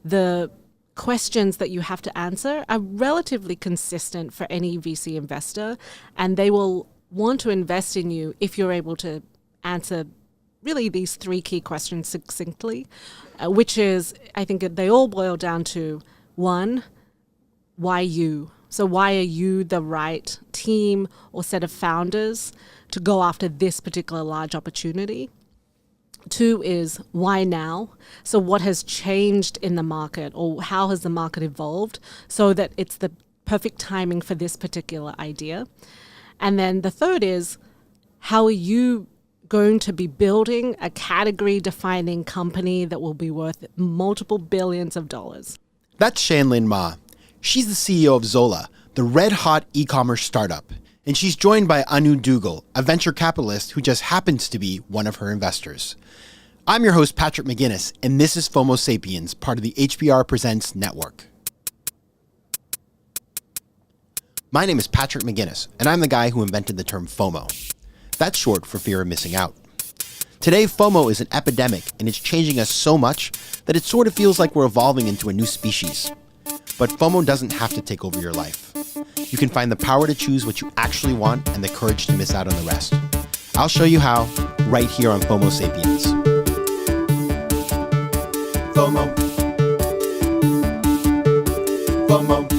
the questions that you have to answer are relatively consistent for any VC investor, and they will want to invest in you if you're able to answer really these three key questions succinctly, which is, I think they all boil down to, one, why you? So why are you the right team or set of founders to go after this particular large opportunity? Two is, why now? So what has changed in the market, or how has the market evolved so that it's the perfect timing for this particular idea? And then the third is, how are you going to be building a category-defining company that will be worth multiple billions of dollars? That's Shan-Lyn Ma. She's the CEO of Zola, the red-hot e-commerce startup. And she's joined by Anu Duggal, a venture capitalist who just happens to be one of her investors. I'm your host, Patrick McGinnis, and this is FOMO Sapiens, part of the HBR Presents Network. My name is Patrick McGinnis, and I'm the guy who invented the term FOMO. That's short for fear of missing out. Today, FOMO is an epidemic, and it's changing us so much that it sort of feels like we're evolving into a new species. But FOMO doesn't have to take over your life. You can find the power to choose what you actually want and the courage to miss out on the rest. I'll show you how right here on FOMO Sapiens. FOMO. FOMO.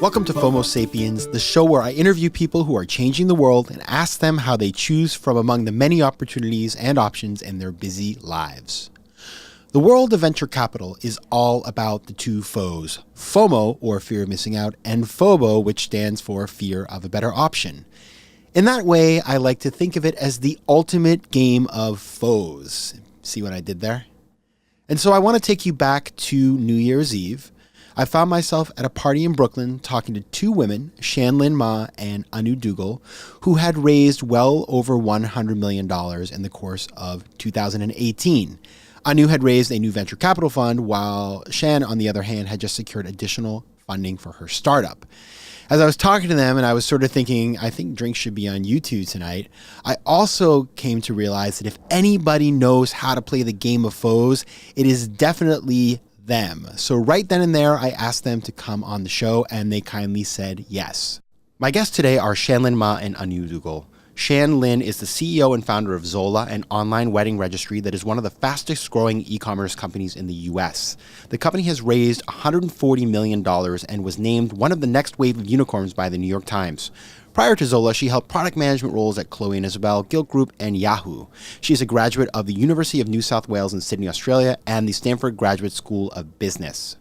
Welcome to FOMO Sapiens, the show where I interview people who are changing the world and ask them how they choose from among the many opportunities and options in their busy lives. The world of venture capital is all about the two foes, FOMO, or fear of missing out, and FOBO, which stands for fear of a better option. In that way, I like to think of it as the ultimate game of foes. See what I did there? And so I want to take you back to New Year's Eve. I found myself at a party in Brooklyn talking to two women, Shan-Lyn Ma and Anu Duggal, who had raised well over $100 million in the course of 2018. Anu had raised a new venture capital fund, while Shan, on the other hand, had just secured additional funding for her startup. As I was talking to them and I was sort of thinking, I think drinks should be on YouTube tonight, I also came to realize that if anybody knows how to play the game of foes, it is definitely them. So right then and there, I asked them to come on the show, and they kindly said yes. My guests today are Shan-Lyn Ma and Anu Duggal. Shan-Lyn is the CEO and founder of Zola, an online wedding registry that is one of the fastest growing e-commerce companies in the US. The company has raised $140 million and was named one of the next wave of unicorns by the New York Times. Prior to Zola, she held product management roles at Chloe and Isabel, Gilt Group, and Yahoo. She is a graduate of the University of New South Wales in Sydney, Australia, and the Stanford Graduate School of Business.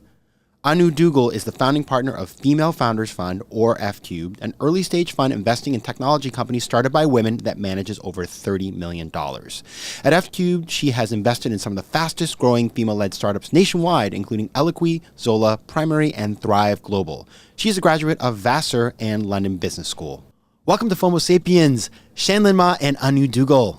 Anu Duggal is the founding partner of Female Founders Fund, or F-Cubed, an early-stage fund investing in technology companies started by women that manages over $30 million. At F-Cubed, she has invested in some of the fastest-growing female-led startups nationwide, including Eloquy, Zola, Primary, and Thrive Global. She is a graduate of Vassar and London Business School. Welcome to FOMO Sapiens, Shan-Lyn Ma and Anu Duggal.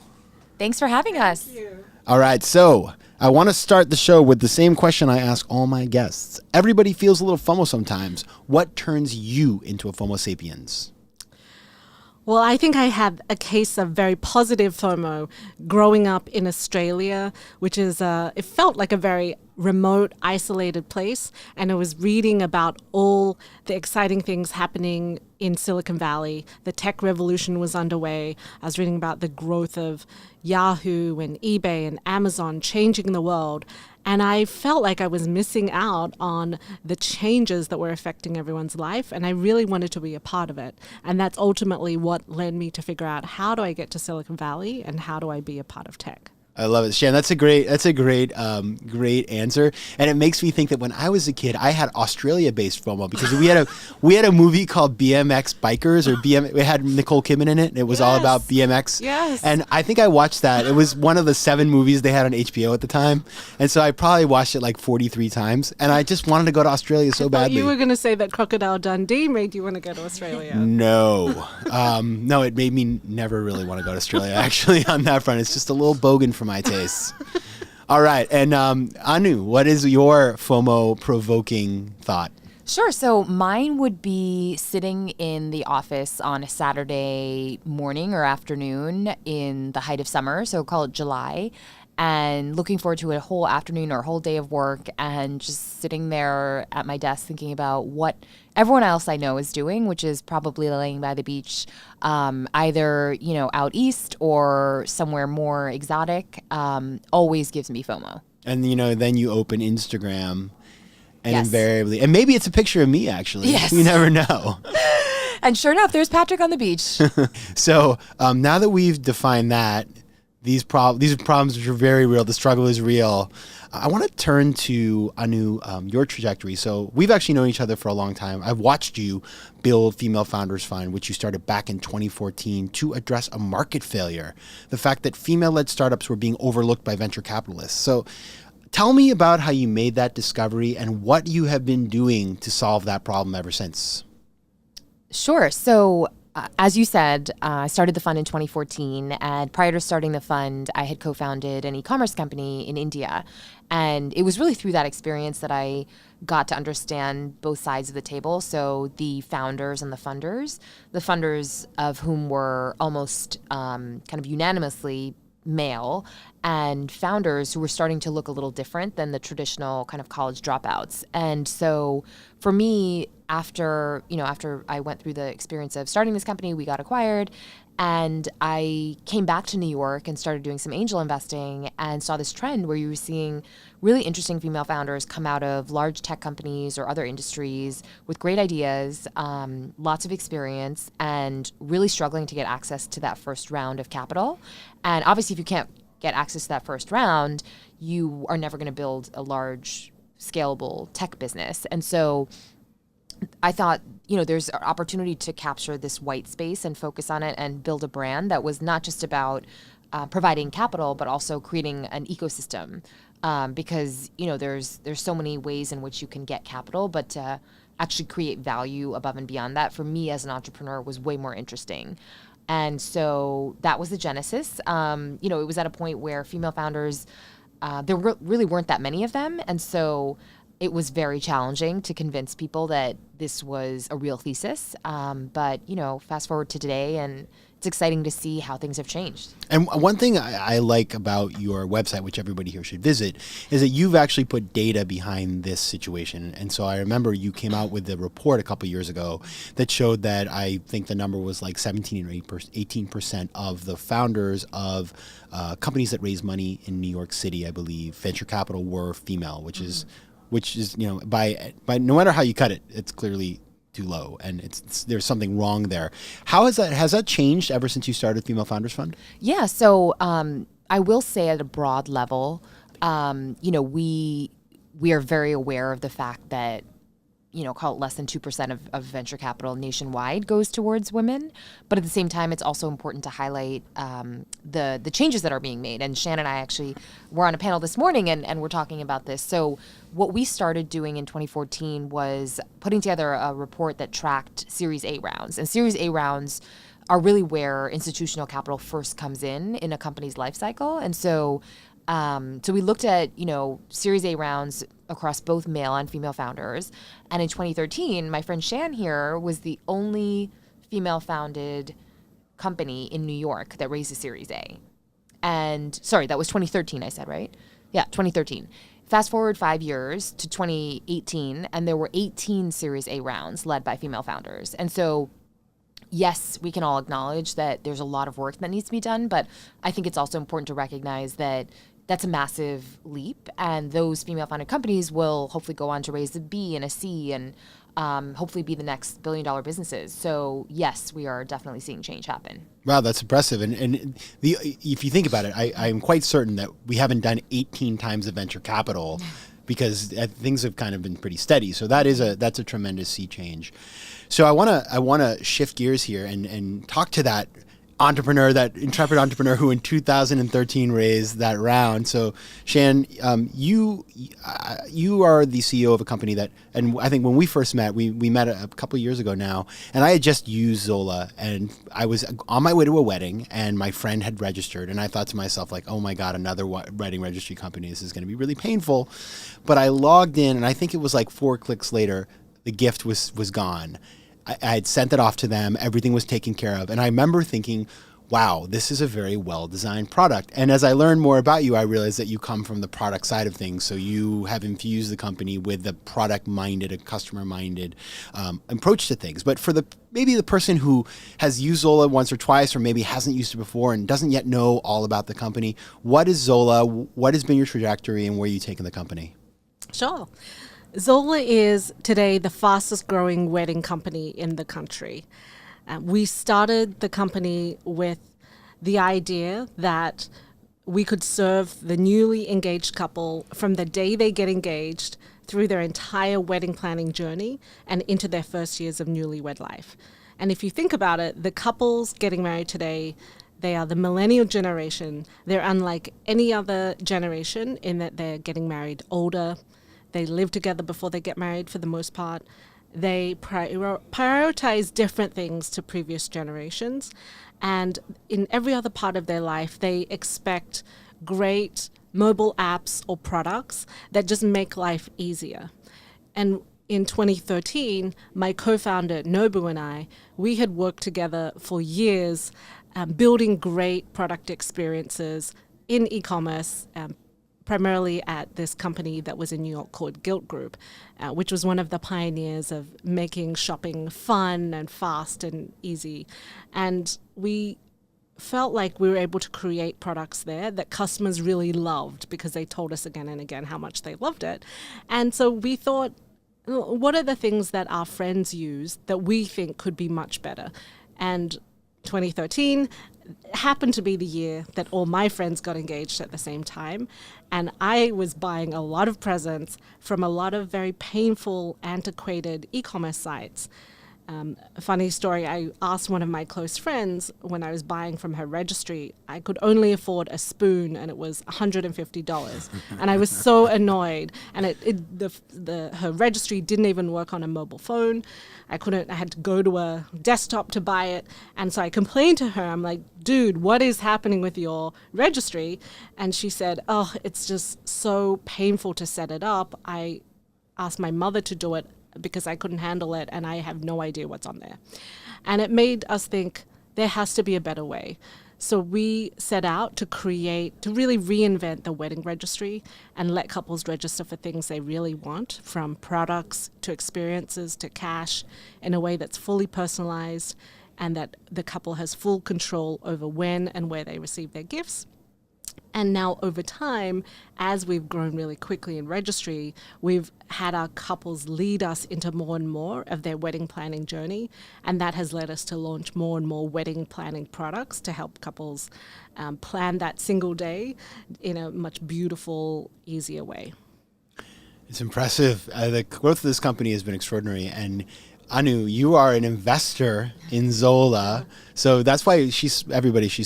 Thanks for having us. Thank you. All right, so I want to start the show with the same question I ask all my guests. Everybody feels a little FOMO sometimes. What turns you into a FOMO sapiens? Well, I think I had a case of very positive FOMO growing up in Australia, which is, it felt like a very remote, isolated place. And I was reading about all the exciting things happening in Silicon Valley. The tech revolution was underway. I was reading about the growth of Yahoo and eBay and Amazon changing the world. And I felt like I was missing out on the changes that were affecting everyone's life. And I really wanted to be a part of it. And that's ultimately what led me to figure out, how do I get to Silicon Valley and how do I be a part of tech? I love it, Shan. That's a great answer, and it makes me think that when I was a kid, I had Australia-based FOMO because we had a movie called BMX Bikers, or it had Nicole Kidman in it. It was all about BMX. Yes. And I think I watched that. It was one of the 7 movies they had on HBO at the time, and so I probably watched it like 43 times. And I just wanted to go to Australia so badly. You were going to say that Crocodile Dundee made you want to go to Australia. No, no, it made me never really want to go to Australia. Actually, on that front, it's just a little bogan for my tastes. All right. And Anu, what is your FOMO provoking thought? Sure. So mine would be sitting in the office on a Saturday morning or afternoon in the height of summer, so call it July, and looking forward to a whole afternoon or a whole day of work and just sitting there at my desk thinking about what everyone else I know is doing, which is probably laying by the beach, either, out east or somewhere more exotic, always gives me FOMO. And, then you open Instagram and Yes. invariably, and maybe it's a picture of me, actually. Yes. You never know. And sure enough, there's Patrick on the beach. So now that we've defined that, these are problems which are very real. The struggle is real. I want to turn to Anu, your trajectory. So we've actually known each other for a long time. I've watched you build Female Founders Fund, which you started back in 2014 to address a market failure, the fact that female-led startups were being overlooked by venture capitalists. So tell me about how you made that discovery and what you have been doing to solve that problem ever since. Sure. So as you said, I started the fund in 2014. And prior to starting the fund, I had co-founded an e-commerce company in India. And it was really through that experience that I got to understand both sides of the table. So the founders and the funders of whom were almost kind of unanimously male, and founders who were starting to look a little different than the traditional kind of college dropouts. And so for me, after I went through the experience of starting this company, we got acquired, and I came back to New York and started doing some angel investing and saw this trend where you were seeing really interesting female founders come out of large tech companies or other industries with great ideas, lots of experience, and really struggling to get access to that first round of capital. And obviously, if you can't get access to that first round, you are never going to build a large, scalable tech business. And so I thought, there's an opportunity to capture this white space and focus on it and build a brand that was not just about providing capital, but also creating an ecosystem. Because, there's so many ways in which you can get capital, but to actually create value above and beyond that, for me as an entrepreneur, was way more interesting. And so that was the genesis. It was at a point where female founders, there really weren't that many of them. And so it was very challenging to convince people that this was a real thesis. But, fast forward to today, and it's exciting to see how things have changed. And one thing I like about your website, which everybody here should visit, is that you've actually put data behind this situation. And so I remember you came out with a report a couple years ago that showed that I think the number was like 17 or 18% of the founders of companies that raise money in New York City, I believe, venture capital, were female, which is by no matter how you cut it, it's clearly too low, and there's something wrong there. Has that changed ever since you started Female Founders Fund? Yeah, so I will say at a broad level, we are very aware of the fact that call it less than 2% of venture capital nationwide goes towards women. But at the same time, it's also important to highlight the changes that are being made. And Shan and I actually were on a panel this morning and we're talking about this. So what we started doing in 2014 was putting together a report that tracked Series A rounds. And Series A rounds are really where institutional capital first comes in a company's life cycle. And so we looked at, Series A rounds across both male and female founders. And in 2013, my friend Shan here was the only female-founded company in New York that raised a Series A. And, sorry, that was 2013, I said, right? Yeah, 2013. Fast forward 5 years to 2018, and there were 18 Series A rounds led by female founders. And so yes, we can all acknowledge that there's a lot of work that needs to be done, but I think it's also important to recognize that that's a massive leap, and those female-founded companies will hopefully go on to raise a B and a C and hopefully be the next billion-dollar businesses. So yes, we are definitely seeing change happen. Wow, that's impressive. And if you think about it, I'm quite certain that we haven't done 18 times the venture capital because things have kind of been pretty steady. So that's a tremendous sea change. So I want to shift gears here and talk to that intrepid entrepreneur who in 2013 raised that round. So Shan, you are the CEO of a company that, and I think when we first met, we met a couple of years ago now, and I had just used Zola, and I was on my way to a wedding, and my friend had registered, and I thought to myself, like, oh my God, another wedding registry company. This is going to be really painful. But I logged in, and I think it was like 4 clicks later, the gift was gone. I had sent it off to them. Everything was taken care of. And I remember thinking, wow, this is a very well-designed product. And as I learned more about you, I realized that you come from the product side of things. So you have infused the company with the product-minded, a customer-minded approach to things. But for maybe the person who has used Zola once or twice, or maybe hasn't used it before and doesn't yet know all about the company, what is Zola? What has been your trajectory, and where are you taking the company? Sure. Zola is today the fastest growing wedding company in the country. We started the company with the idea that we could serve the newly engaged couple from the day they get engaged through their entire wedding planning journey and into their first years of newlywed life. And if you think about it, the couples getting married today, they are the millennial generation. They're unlike any other generation in that they're getting married older. They live together before they get married for the most part. They prioritize different things to previous generations. And in every other part of their life, they expect great mobile apps or products that just make life easier. And in 2013, my co-founder, Nobu, and I, we had worked together for years building great product experiences in e-commerce, primarily at this company that was in New York called Gilt Group, which was one of the pioneers of making shopping fun and fast and easy. And we felt like we were able to create products there that customers really loved because they told us again and again how much they loved it. And so we thought, what are the things that our friends use that we think could be much better? And 2013 happened to be the year that all my friends got engaged at the same time. And I was buying a lot of presents from a lot of very painful, antiquated e-commerce sites. A funny story, I asked one of my close friends when I was buying from her registry, I could only afford a spoon and it was $150. And I was so annoyed. And her registry didn't even work on a mobile phone. I had to go to a desktop to buy it. And so I complained to her. I'm like, dude, what is happening with your registry? And she said, oh, it's just so painful to set it up. I asked my mother to do it because I couldn't handle it and I have no idea what's on there. And it made us think there has to be a better way. So we set out to really reinvent the wedding registry and let couples register for things they really want, from products to experiences to cash, in a way that's fully personalized and that the couple has full control over when and where they receive their gifts. And now over time, as we've grown really quickly in registry, we've had our couples lead us into more and more of their wedding planning journey. And that has led us to launch more and more wedding planning products to help couples plan that single day in a much beautiful, easier way. It's impressive. The growth of this company has been extraordinary. And Anu, you are an investor in Zola, so that's why she's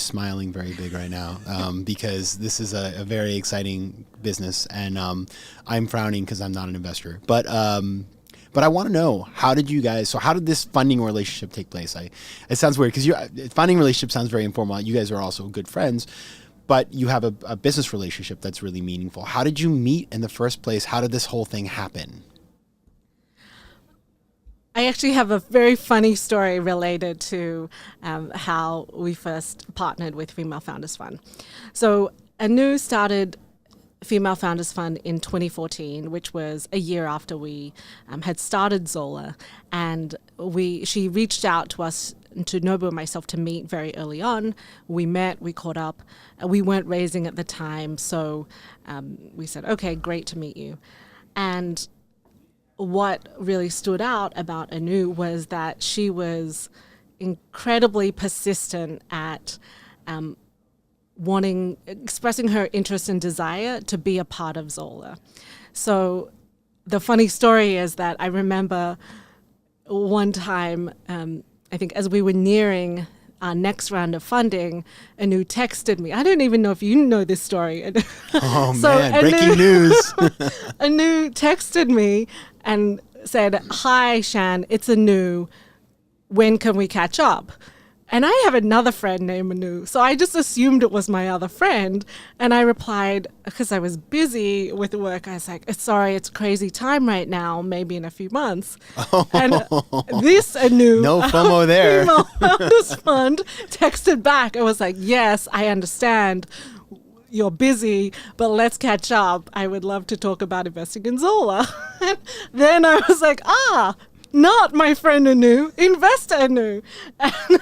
smiling very big right now, because this is a very exciting business, and I'm frowning because I'm not an investor. But I want to know, how did this funding relationship take place? It sounds weird because funding relationship sounds very informal. You guys are also good friends, but you have a business relationship that's really meaningful. How did you meet in the first place? How did this whole thing happen? I actually have a very funny story related to how we first partnered with Female Founders Fund. So Anu started Female Founders Fund in 2014, which was a year after we had started Zola. And she reached out to us, to Nobu and myself, to meet very early on. We met, we caught up. We weren't raising at the time, so we said, okay, great to meet you. And what really stood out about Anu was that she was incredibly persistent at expressing her interest and desire to be a part of Zola. So the funny story is that I remember one time, I think as we were nearing our next round of funding, Anu texted me. I don't even know if you know this story. Oh, man, breaking news. Anu texted me and said, "Hi, Shan, it's Anu. When can we catch up?" And I have another friend named Anu. So I just assumed it was my other friend. And I replied, because I was busy with work, I was like, sorry, it's a crazy time right now, maybe in a few months. And this Anu, No FOMO there. female founders fund, texted back. I was like, yes, I understand. You're busy, but let's catch up. I would love to talk about investing in Zola. And then I was like, not my friend Anu, investor Anu. And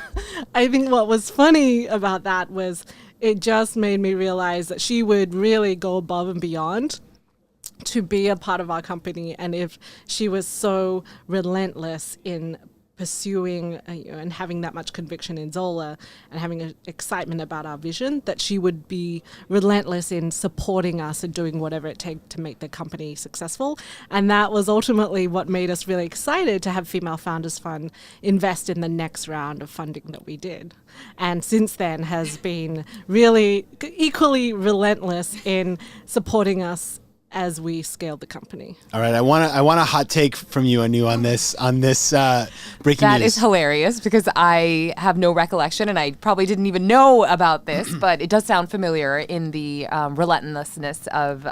I think what was funny about that was it just made me realize that she would really go above and beyond to be a part of our company. And if she was so relentless in pursuing and having that much conviction in Zola and having an excitement about our vision, that she would be relentless in supporting us and doing whatever it takes to make the company successful. And that was ultimately what made us really excited to have Female Founders Fund invest in the next round of funding that we did. And since then has been really equally relentless in supporting us as we scaled the company. All right, I want a hot take from you, Anu, on this breaking news. That is hilarious because I have no recollection and I probably didn't even know about this, but it does sound familiar in the relentlessness of,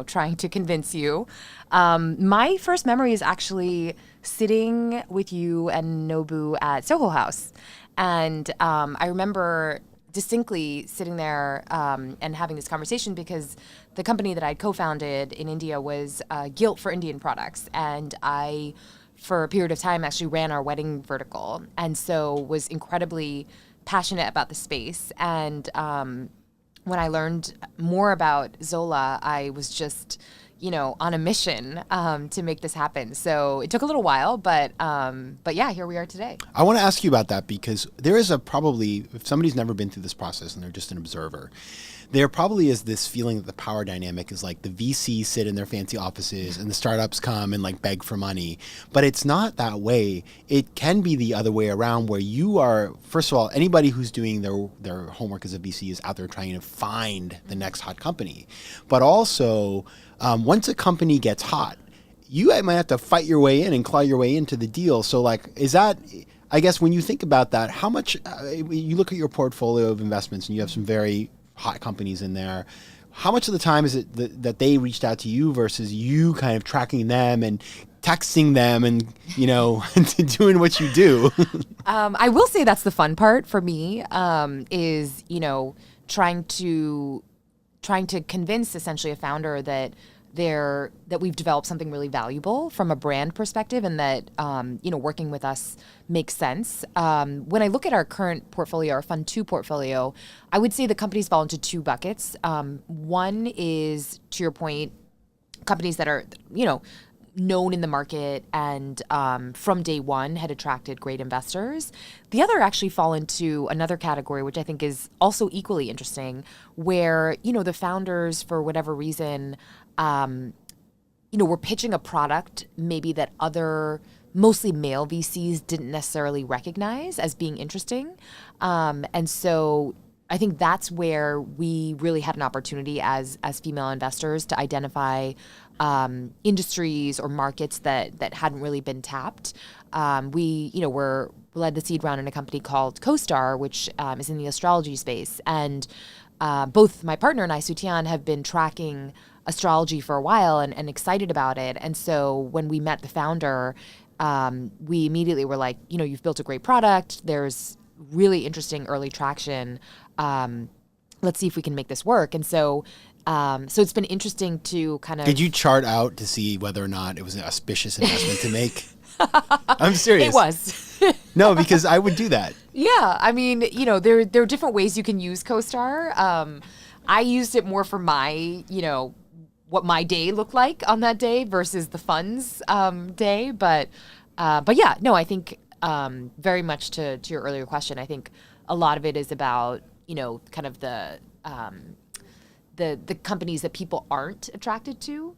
trying to convince you. My first memory is actually sitting with you and Nobu at Soho House. And I remember distinctly sitting there and having this conversation because the company that I'd co-founded in India was Guilt for Indian Products. And I, for a period of time, actually ran our wedding vertical. And so was incredibly passionate about the space. And when I learned more about Zola, I was just, on a mission to make this happen. So it took a little while, but yeah, here we are today. I want to ask you about that because there is probably, if somebody's never been through this process and they're just an observer, there probably is this feeling that the power dynamic is like the VCs sit in their fancy offices and the startups come and like beg for money. But it's not that way. It can be the other way around where you are, first of all, anybody who's doing their homework as a VC is out there trying to find the next hot company. But also, once a company gets hot, you might have to fight your way in and claw your way into the deal. So like, is that, I guess when you think about that, how much, you look at your portfolio of investments and you have some very hot companies in there, how much of the time is it that they reached out to you versus you kind of tracking them and texting them and, doing what you do? I will say that's the fun part for me, is, trying to convince essentially a founder that we've developed something really valuable from a brand perspective and that, working with us makes sense. When I look at our current portfolio, our Fund 2 portfolio, I would say the companies fall into two buckets. One is, to your point, companies that are, known in the market and from day one had attracted great investors. The other actually fall into another category, which I think is also equally interesting, where, the founders, for whatever reason, were pitching a product maybe that other mostly male VCs didn't necessarily recognize as being interesting. And so I think that's where we really had an opportunity as female investors to identify industries or markets that hadn't really been tapped. We led the seed round in a company called CoStar, which is in the astrology space. And both my partner and I, Sutian, have been tracking astrology for a while and excited about it. And so when we met the founder, we immediately were like, you've built a great product. There's really interesting early traction. Let's see if we can make this work. And so it's been interesting to kind of... Did you chart out to see whether or not it was an auspicious investment to make? I'm serious. It was. No, because I would do that. Yeah. I mean, there are different ways you can use CoStar. I used it more for my, what my day looked like on that day versus the fund's day. But yeah, no, I think very much to your earlier question, I think a lot of it is about, kind of the companies that people aren't attracted to,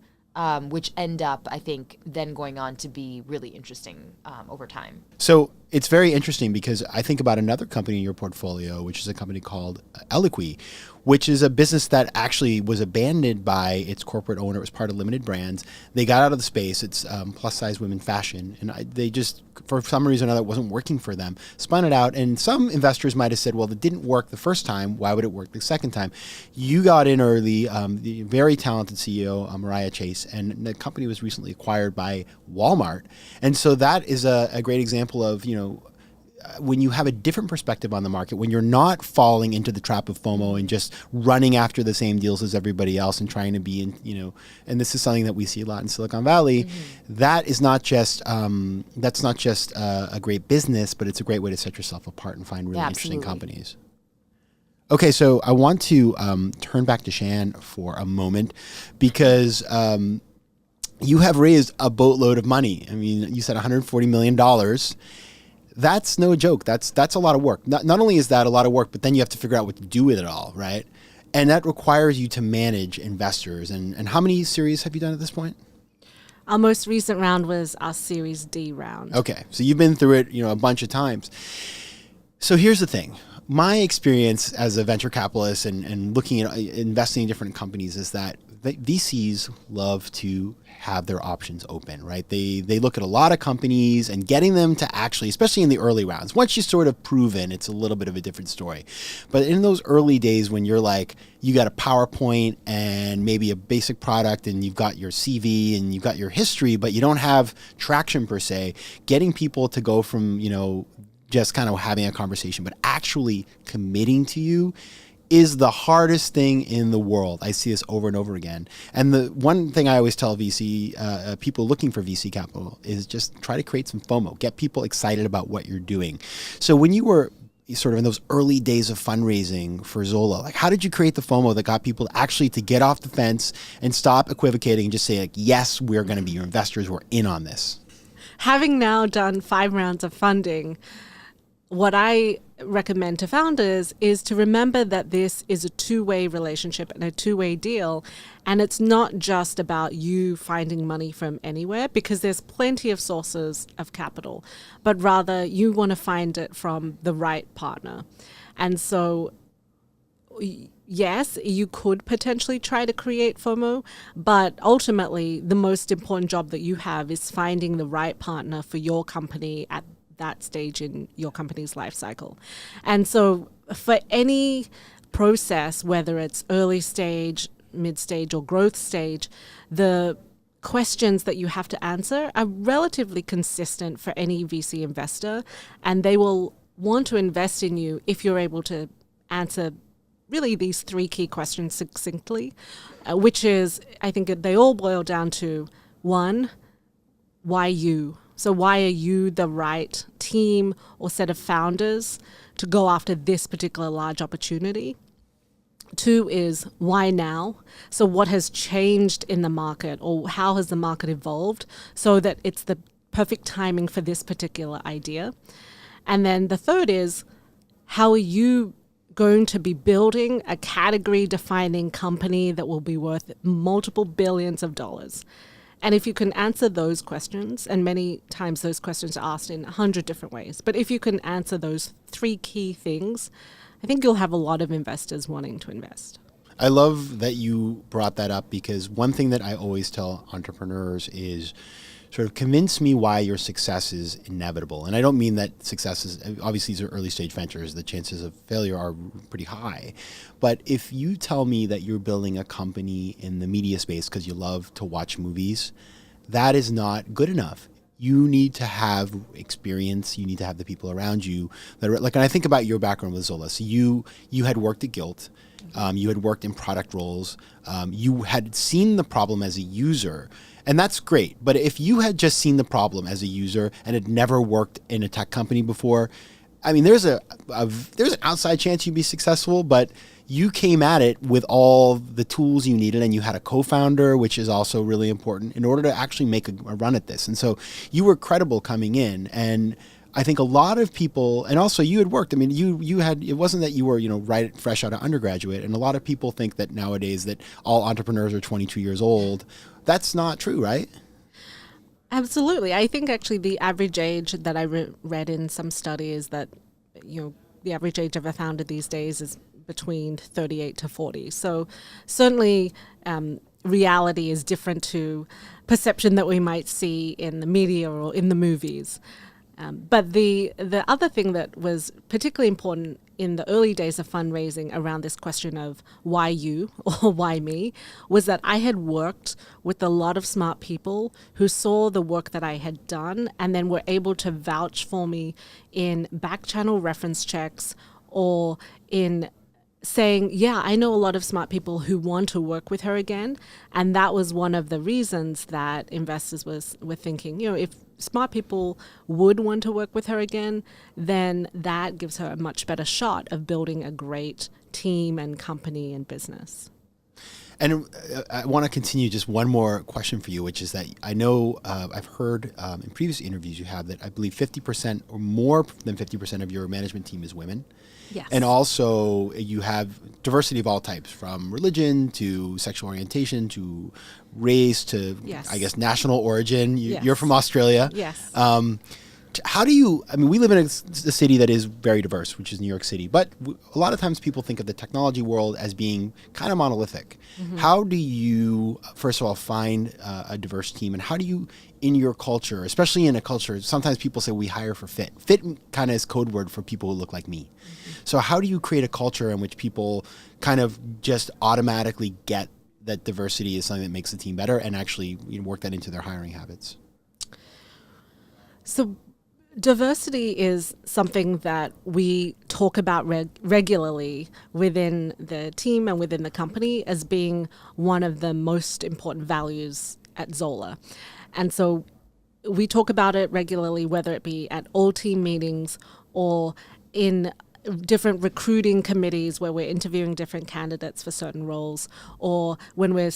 which end up, I think, then going on to be really interesting over time. So it's very interesting because I think about another company in your portfolio, which is a company called Eloquy, which is a business that actually was abandoned by its corporate owner. It was part of Limited Brands. They got out of the space. It's plus size women fashion. And they just, for some reason or another, it wasn't working for them. Spun it out. And some investors might have said, well, it didn't work the first time. Why would it work the second time? You got in early, the very talented CEO, Mariah Chase, and the company was recently acquired by Walmart. And so that is a great example of, when you have a different perspective on the market, when you're not falling into the trap of FOMO and just running after the same deals as everybody else and trying to be in, and this is something that we see a lot in Silicon Valley, that is not just, that's not just a great business, but it's a great way to set yourself apart and find really interesting companies. Okay, so I want to turn back to Shan for a moment because you have raised a boatload of money. I mean, you said $140 million. That's no joke. That's a lot of work. Not only is that a lot of work, but then you have to figure out what to do with it all, right? And that requires you to manage investors. And how many series have you done at this point? Our most recent round was our Series D round. Okay, so you've been through it, a bunch of times. So here's the thing. My experience as a venture capitalist and looking at investing in different companies is that VCs love to have their options open, right? They look at a lot of companies and getting them to actually, especially in the early rounds, once you sort of proven, it's a little bit of a different story. But in those early days when you're like, you got a PowerPoint and maybe a basic product and you've got your CV and you've got your history, but you don't have traction per se, getting people to go from, just kind of having a conversation, but actually committing to you is the hardest thing in the world. I see this over and over again. And the one thing I always tell VC people looking for VC capital is just try to create some FOMO, get people excited about what you're doing. So when you were sort of in those early days of fundraising for Zola, like how did you create the FOMO that got people actually to get off the fence and stop equivocating and just say like, yes, we're going to be your investors, we're in on this? Having now done 5 rounds of funding, what I recommend to founders is to remember that this is a two-way relationship and a two-way deal. And it's not just about you finding money from anywhere, because there's plenty of sources of capital, but rather you want to find it from the right partner. And so, yes, you could potentially try to create FOMO, but ultimately the most important job that you have is finding the right partner for your company at that stage in your company's life cycle. And so for any process, whether it's early stage, mid stage, or growth stage, the questions that you have to answer are relatively consistent for any VC investor, and they will want to invest in you if you're able to answer really these 3 key questions succinctly, which is, I think they all boil down to, 1, why you? So why are you the right team or set of founders to go after this particular large opportunity? 2 is why now? So what has changed in the market, or how has the market evolved so that it's the perfect timing for this particular idea? And then the 3rd is, how are you going to be building a category defining company that will be worth multiple billions of dollars? And if you can answer those questions, and many times those questions are asked in 100 different ways, but if you can answer those 3 key things, I think you'll have a lot of investors wanting to invest. I love that you brought that up, because one thing that I always tell entrepreneurs is sort of convince me why your success is inevitable. And I don't mean that success is, obviously these are early stage ventures, the chances of failure are pretty high. But if you tell me that you're building a company in the media space because you love to watch movies, that is not good enough. You need to have experience. You need to have the people around you that are, like, and I think about your background with Zola. So you had worked at Gilt. You had worked in product roles. You had seen the problem as a user. And that's great. But if you had just seen the problem as a user and had never worked in a tech company before, I mean, there's an outside chance you'd be successful, but you came at it with all the tools you needed, and you had a co-founder, which is also really important in order to actually make a run at this. And so you were credible coming in. And I think a lot of people, and also you had worked, I mean, you had, it wasn't that you were, right fresh out of undergraduate. And a lot of people think that nowadays that all entrepreneurs are 22 years old. That's not true, right? Absolutely. I think actually the average age that I read in some studies that, the average age of a founder these days is between 38 to 40. So certainly reality is different to perception that we might see in the media or in the movies. But the other thing that was particularly important in the early days of fundraising around this question of why you or why me was that I had worked with a lot of smart people who saw the work that I had done and then were able to vouch for me in back channel reference checks or in saying, yeah, I know a lot of smart people who want to work with her again. And that was one of the reasons that investors were thinking, if smart people would want to work with her again, then that gives her a much better shot of building a great team and company and business. And I want to continue just one more question for you, which is that I know I've heard in previous interviews you have that I believe 50% or more than 50% of your management team is women. Yes. And also you have diversity of all types, from religion to sexual orientation to race to, yes. I guess, national origin. Yes. You're from Australia. Yes. How do you, we live in a city that is very diverse, which is New York City, but a lot of times people think of the technology world as being kind of monolithic. Mm-hmm. How do you, first of all, find a diverse team, and how do you, in your culture, especially in a culture, sometimes people say we hire for fit. Fit kind of is code word for people who look like me. Mm-hmm. So how do you create a culture in which people kind of just automatically get that diversity is something that makes the team better and actually work that into their hiring habits? So diversity is something that we talk about regularly within the team and within the company as being one of the most important values at Zola. And so we talk about it regularly, whether it be at all team meetings or in different recruiting committees where we're interviewing different candidates for certain roles, or when we're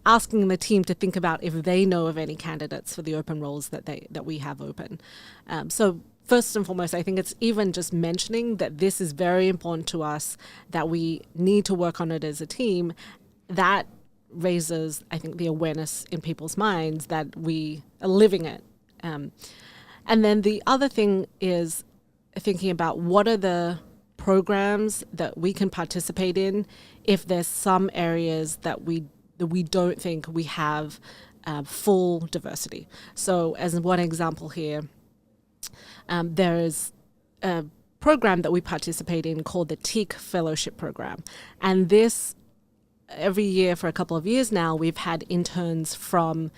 asking the team to think about if they know of any candidates for the open roles that we have open. So first and foremost, I think it's even just mentioning that this is very important to us, that we need to work on it as a team. That raises, I think, the awareness in people's minds that we are living it. And then the other thing is thinking about what are the programs that we can participate in if there's some areas that we don't think we have full diversity. So as one example here, there is a program that we participate in called the Teak Fellowship Program. And this, every year for a couple of years now, we've had interns from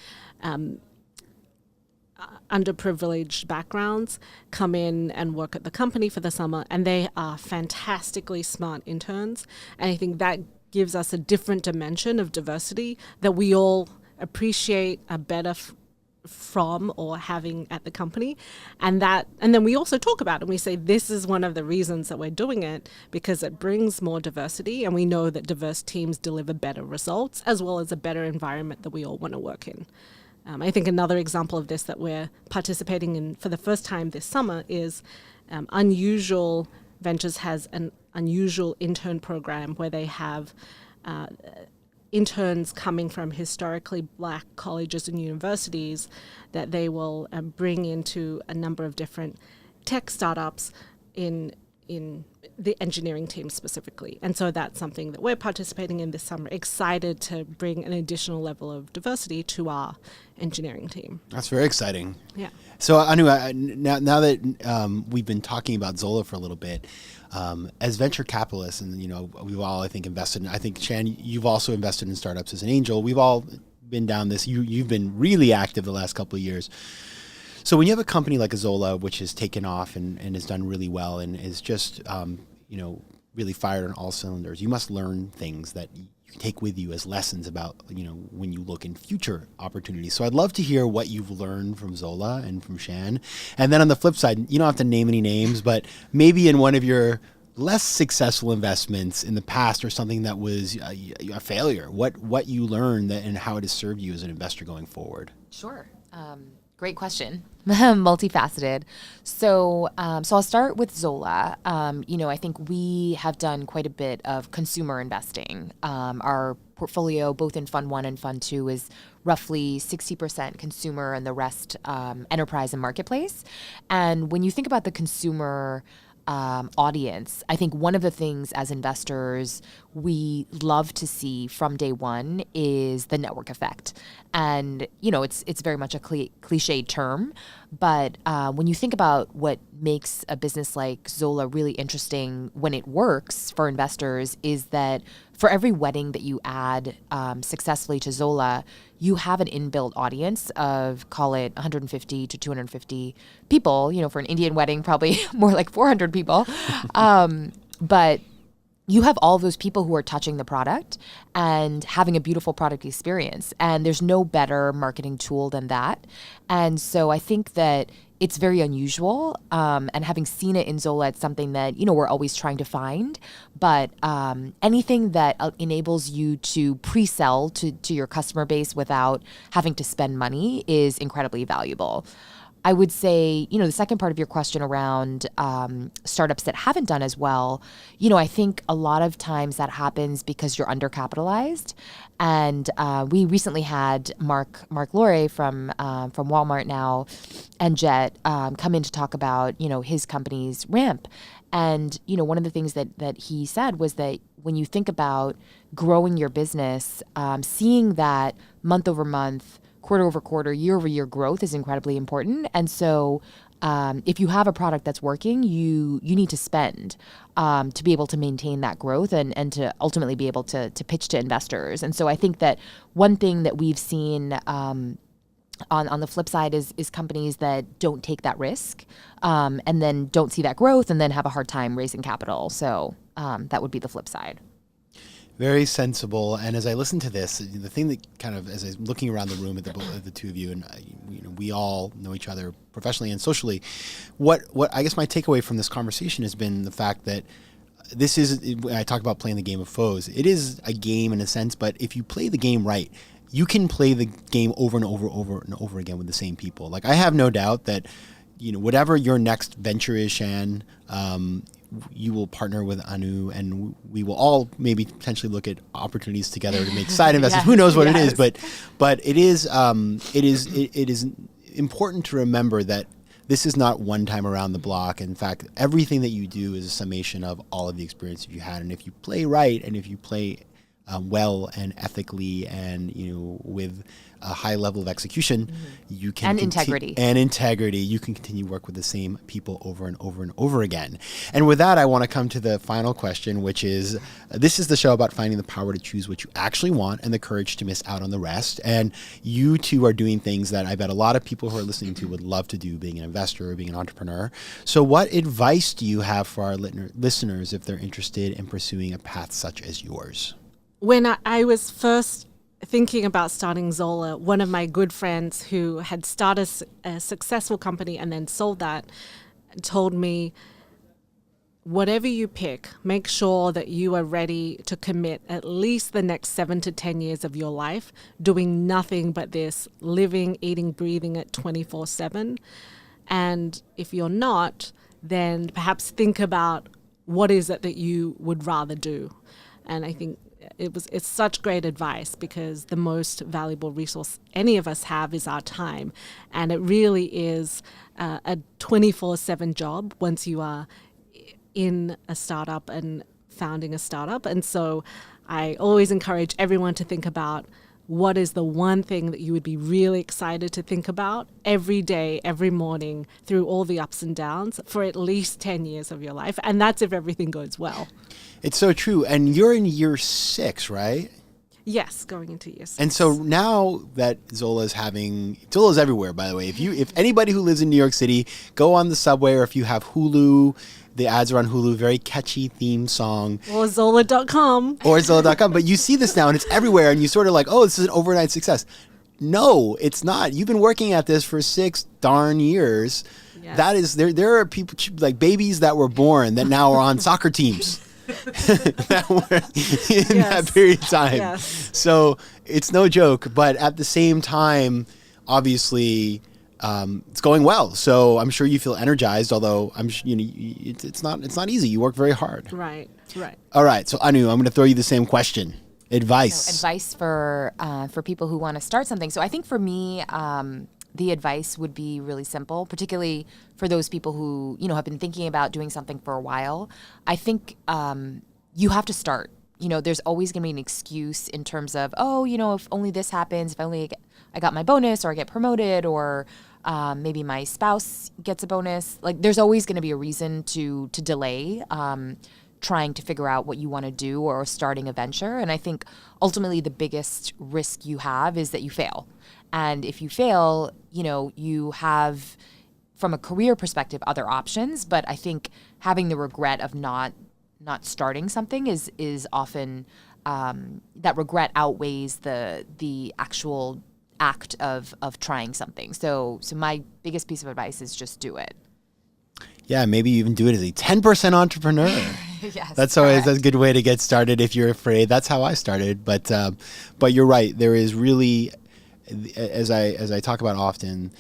underprivileged backgrounds come in and work at the company for the summer, and they are fantastically smart interns. And I think that gives us a different dimension of diversity that we all appreciate a better from or having at the company. And then we also talk about it and we say this is one of the reasons that we're doing it, because it brings more diversity, and we know that diverse teams deliver better results as well as a better environment that we all want to work in. I think another example of this that we're participating in for the first time this summer is Unusual Ventures has an unusual intern program where they have interns coming from historically black colleges and universities that they will bring into a number of different tech startups in the engineering team specifically. And so that's something that we're participating in this summer, excited to bring an additional level of diversity to our engineering team. That's very exciting. Yeah. So Anu, now that we've been talking about Zola for a little bit, as venture capitalists, and we've all, I think, invested in, I think, Shan, you've also invested in startups as an angel. We've all been down this. You've been really active the last couple of years. So when you have a company like Zola, which has taken off and has done really well and is just, really fired on all cylinders, you must learn things that you can take with you as lessons about, when you look in future opportunities. So I'd love to hear what you've learned from Zola and from Shan. And then on the flip side, you don't have to name any names, but maybe in one of your less successful investments in the past or something that was a failure, what you learned and how it has served you as an investor going forward. Sure. Great question. Multifaceted. So I'll start with Zola. I think we have done quite a bit of consumer investing. Our portfolio, both in Fund 1 and Fund 2, is roughly 60% consumer and the rest enterprise and marketplace. And when you think about the consumer audience, I think one of the things as investors we love to see from day one is the network effect. And, it's very much a cliched term, but when you think about what makes a business like Zola really interesting when it works for investors is that for every wedding that you add successfully to Zola, you have an inbuilt audience of, call it 150 to 250 people. For an Indian wedding, probably more like 400 people. But you have all those people who are touching the product and having a beautiful product experience. And there's no better marketing tool than that. And so I think that it's very unusual. And having seen it in Zola, it's something that, we're always trying to find. But anything that enables you to pre-sell to your customer base without having to spend money is incredibly valuable. I would say, the second part of your question around startups that haven't done as well, I think a lot of times that happens because you're undercapitalized. And we recently had Mark Lore from Walmart now and Jet come in to talk about, his company's ramp. And, one of the things that he said was that when you think about growing your business, seeing that month over month, quarter over quarter, year over year growth is incredibly important. And so if you have a product that's working, you need to spend to be able to maintain that growth and to ultimately be able to pitch to investors. And so I think that one thing that we've seen on the flip side is companies that don't take that risk and then don't see that growth and then have a hard time raising capital. So that would be the flip side. Very sensible. And as I listen to this, the thing that kind of, as I'm looking around the room at the two of you, and we all know each other professionally and socially, what I guess my takeaway from this conversation has been the fact that this is, I talk about playing the game of foes. It is a game in a sense, but if you play the game right, you can play the game over and over again with the same people. Like, I have no doubt that, whatever your next venture is, Shan, you will partner with Anu, and we will all maybe potentially look at opportunities together to make side investments. Who knows what it is, but it is important to remember that this is not one time around the block. In fact, everything that you do is a summation of all of the experiences you had, and if you play right, and if you play well and ethically, and with a high level of execution, you can integrity, you can continue to work with the same people over and over and over again. And with that, I want to come to the final question, which is, this is the show about finding the power to choose what you actually want and the courage to miss out on the rest. And you two are doing things that I bet a lot of people who are listening to would love to do, being an investor or being an entrepreneur. So what advice do you have for our listeners if they're interested in pursuing a path such as yours? When I was first thinking about starting Zola, one of my good friends who had started a successful company and then sold that told me, whatever you pick, make sure that you are ready to commit at least the next 7 to 10 years of your life doing nothing but this, living, eating, breathing it 24/7. And if you're not, then perhaps think about what is it that you would rather do. And I think it's such great advice, because the most valuable resource any of us have is our time. And it really is a 24/7 job once you are in a startup and founding a startup. And so I always encourage everyone to think about what is the one thing that you would be really excited to think about every day, every morning, through all the ups and downs for at least 10 years of your life. And that's if everything goes well. It's so true. And you're in year 6, right? Yes, going into year 6. And so now that Zola's everywhere, by the way. If anybody who lives in New York City, go on the subway, or if you have Hulu, the ads are on Hulu, very catchy theme song. Or Zola.com. But you see this now and it's everywhere, and you sort of like, oh, this is an overnight success. No, it's not. You've been working at this for 6 darn years. Yes. That is, there are people, like babies that were born that now are on soccer teams. that were in that period of time. Yes. So it's no joke, but at the same time, obviously, it's going well. So I'm sure you feel energized, although it's not easy. You work very hard. Right. All right. So Anu, I'm going to throw you the same question. Advice. So advice for people who want to start something. So I think for me, the advice would be really simple, particularly for those people who, have been thinking about doing something for a while. I think you have to start. There's always going to be an excuse in terms of, if only this happens, if only I got my bonus or I get promoted or maybe my spouse gets a bonus. Like there's always going to be a reason to delay trying to figure out what you want to do or starting a venture. And I think ultimately the biggest risk you have is that you fail. And if you fail, you have, from a career perspective, other options. But I think having the regret of not starting something is often that regret outweighs the actual act of trying something. So my biggest piece of advice is just do it. Yeah, maybe you even do it as a 10% entrepreneur. Yes, that's always a good way to get started if you're afraid. That's how I started. But you're right. There is really, as I talk about often,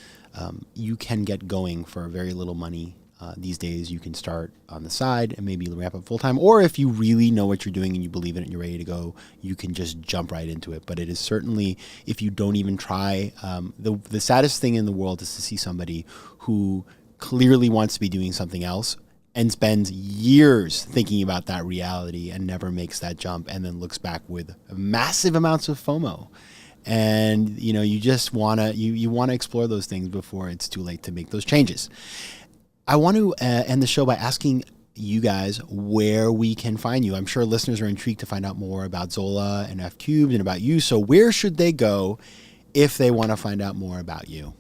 you can get going for very little money. These days, you can start on the side and maybe ramp up full time. Or if you really know what you're doing and you believe in it and you're ready to go, you can just jump right into it. But it is certainly, if you don't even try, the saddest thing in the world is to see somebody who clearly wants to be doing something else and spends years thinking about that reality and never makes that jump and then looks back with massive amounts of FOMO. And, you just want to, you want to explore those things before it's too late to make those changes. I want to end the show by asking you guys where we can find you. I'm sure listeners are intrigued to find out more about Zola and F Cubed and about you. So where should they go if they want to find out more about you?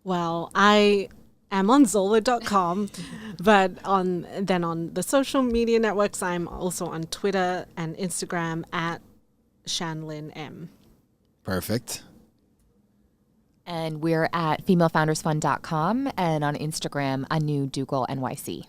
Well, I am on Zola.com, but on the social media networks, I'm also on Twitter and Instagram at Shan-Lyn M. Perfect. And we're at femalefoundersfund.com and on Instagram, Anu Duggal NYC.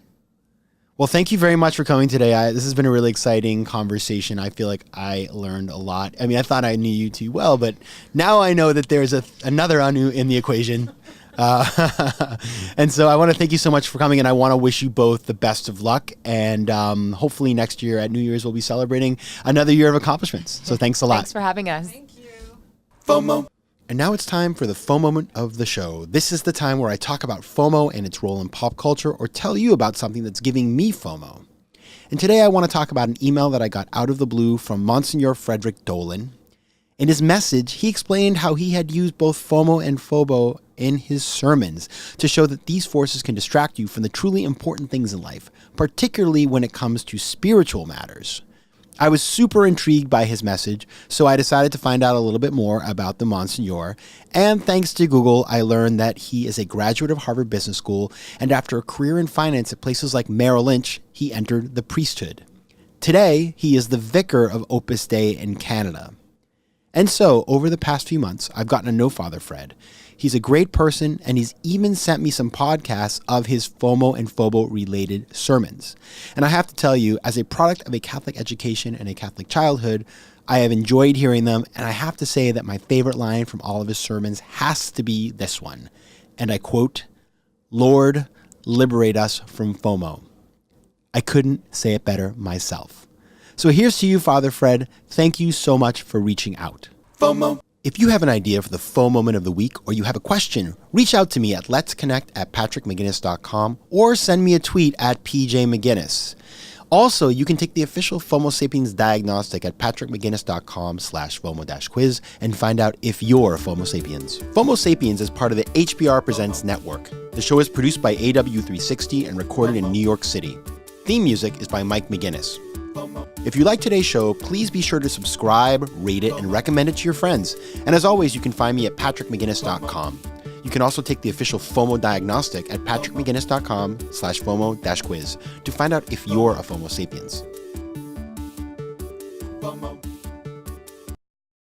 Well, thank you very much for coming today. This has been a really exciting conversation. I feel like I learned a lot. I mean, I thought I knew you too well, but now I know that there's another Anu in the equation. And so I want to thank you so much for coming, and I want to wish you both the best of luck. And hopefully next year at New Year's, we'll be celebrating another year of accomplishments. So thanks a lot. Thanks for having us. Thank you. FOMO. And now it's time for the FOMO moment of the show. This is the time where I talk about FOMO and its role in pop culture or tell you about something that's giving me FOMO. And today I want to talk about an email that I got out of the blue from Monsignor Frederick Dolan. In his message, he explained how he had used both FOMO and FOBO in his sermons to show that these forces can distract you from the truly important things in life, particularly when it comes to spiritual matters. I was super intrigued by his message, so I decided to find out a little bit more about the Monsignor, and thanks to Google, I learned that he is a graduate of Harvard Business School, and after a career in finance at places like Merrill Lynch, he entered the priesthood. Today, he is the vicar of Opus Dei in Canada. And so, over the past few months, I've gotten to know Father Fred. He's a great person, and he's even sent me some podcasts of his FOMO and FOBO related sermons. And I have to tell you, as a product of a Catholic education and a Catholic childhood, I have enjoyed hearing them, and I have to say that my favorite line from all of his sermons has to be this one. And I quote, "Lord, liberate us from FOMO." I couldn't say it better myself. So here's to you, Father Fred. Thank you so much for reaching out. FOMO. If you have an idea for the FOMO moment of the week or you have a question, reach out to me at letsconnect@patrickmcginnis.com or send me a tweet at pjmcginnis. Also, you can take the official FOMO Sapiens diagnostic at patrickmcginnis.com/FOMO-quiz and find out if you're a FOMO Sapiens. FOMO Sapiens is part of the HBR Presents network. The show is produced by AW360 and recorded in New York City. Theme music is by Mike McGinnis. If you like today's show, please be sure to subscribe, rate it, and recommend it to your friends. And as always, you can find me at patrickmcginnis.com. You can also take the official FOMO diagnostic at patrickmcginnis.com/FOMO-quiz to find out if you're a FOMO Sapiens.